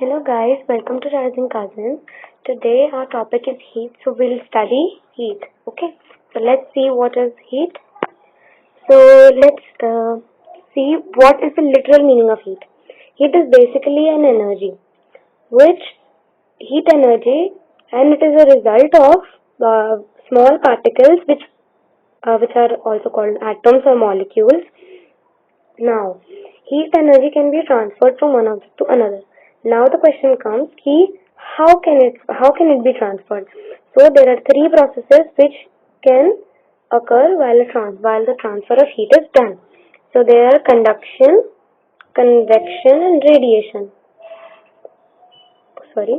Hello guys, welcome to Rising Cousins. Today our topic is heat, so we'll study heat. Okay, so let's see what is heat. So let's see what is the literal meaning of heat. Heat is basically an energy, which heat energy, and it is a result of small particles which are also called atoms or molecules. Now, heat energy can be transferred from one object to another. Now the question comes, how can it be transferred? So there are three processes which can occur while the transfer of heat is done. So there are conduction, convection, and radiation. Sorry.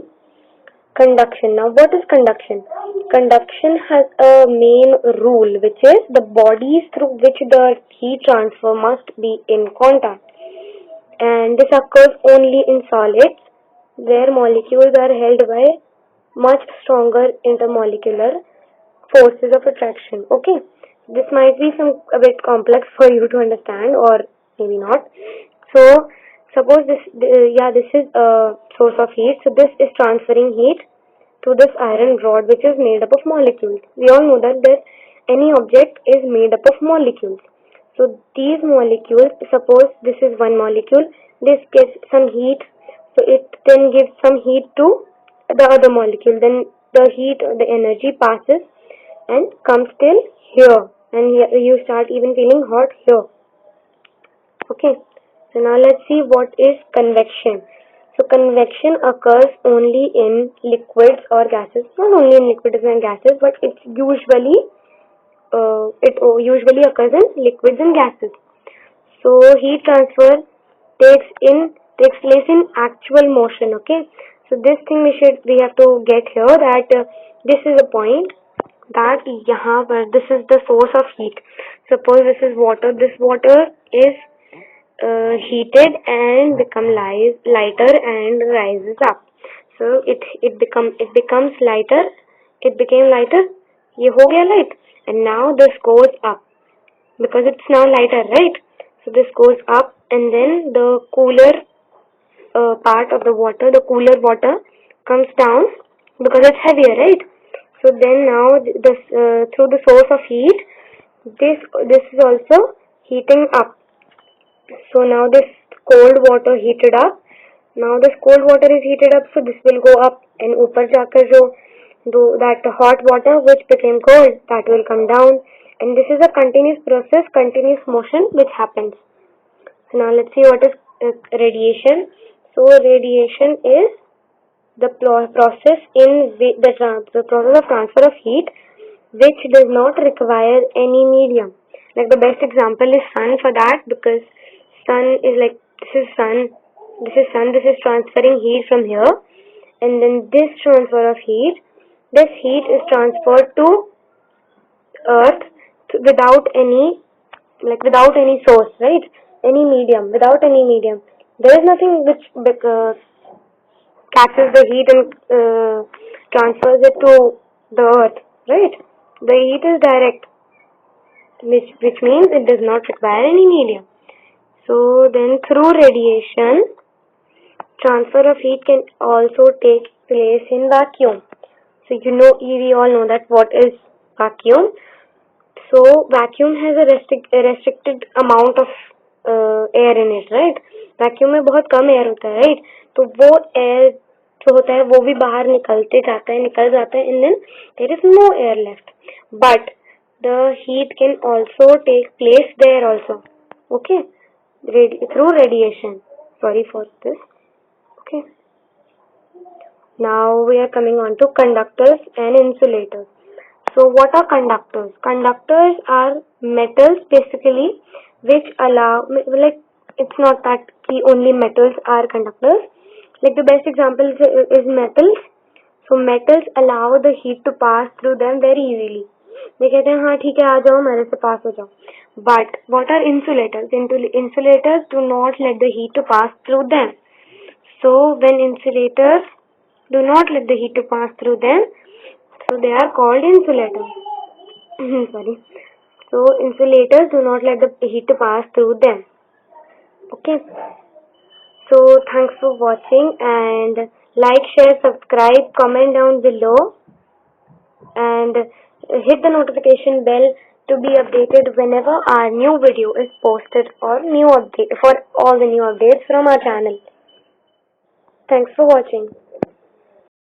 Conduction. Now, what is conduction? Conduction has a main rule, which is the bodies through which the heat transfer must be in contact. And this occurs only in solids, where molecules are held by much stronger intermolecular forces of attraction. Okay, this might be a bit complex for you to understand, or maybe not. So, suppose this is a source of heat. So this is transferring heat to this iron rod, which is made up of molecules. We all know that any object is made up of molecules. So these molecules, suppose this is one molecule, this gets some heat, so it then gives some heat to the other molecule. Then the heat, the energy passes and comes till here, and you start even feeling hot here. Okay, so now let's see what is convection. So convection occurs only in liquids or gases. Not only in liquids and gases, but it usually occurs in liquids and gases. So heat transfer takes place in actual motion. Okay, so this thing we have to get here, that this is a point that this is the source of heat. Suppose this is water. This water is heated and become lighter and rises up. So it becomes lighter. It became lighter. ये हो गया light, and now this goes up because it's now lighter, right? So this goes up, and then the cooler part of the water, the cooler water, comes down because it's heavier, right? So then now this through the source of heat, this is also heating up. So now this cold water heated up. Now this cold water is heated up, so this will go up, and ऊपर जाकर that hot water which became cold, that will come down, and this is a continuous process, continuous motion which happens. So now let's see what is radiation. So radiation is the process the process of transfer of heat which does not require any medium. Like the best example is sun for that, because sun is like, this is sun, this is transferring heat from here, and then this transfer of heat, this heat is transferred to earth without any source, right? Any medium, without any medium. There is nothing which catches the heat and transfers it to the earth, right? The heat is direct, which means it does not require any medium. So then through radiation, transfer of heat can also take place in vacuum. So we all know that what is vacuum. So vacuum has a restricted amount of air in it, right? Vacuum में बहुत कम air होता है, right? तो वो air जो होता है वो भी बाहर निकल जाता है, and then there is no air left. But the heat can also take place there also. Okay, through radiation. Sorry for this. Okay. Now we are coming on to conductors and insulators. So what are conductors? Conductors are metals basically which allow, like, it's not that only metals are conductors. Like the best example is metals. So metals allow the heat to pass through them very easily. they कहते हैं हाँ ठीक है आ जाओ मेरे से पास हो जाओ. But what are insulators? Insulators do not let the heat to pass through them. So when insulators do not let the heat to pass through them, so they are called insulators. Sorry. So insulators do not let the heat to pass through them. Okay. So thanks for watching, and like, share, subscribe, comment down below, and hit the notification bell to be updated whenever our new video is posted, or new update for all the new updates from our channel. Thanks for watching.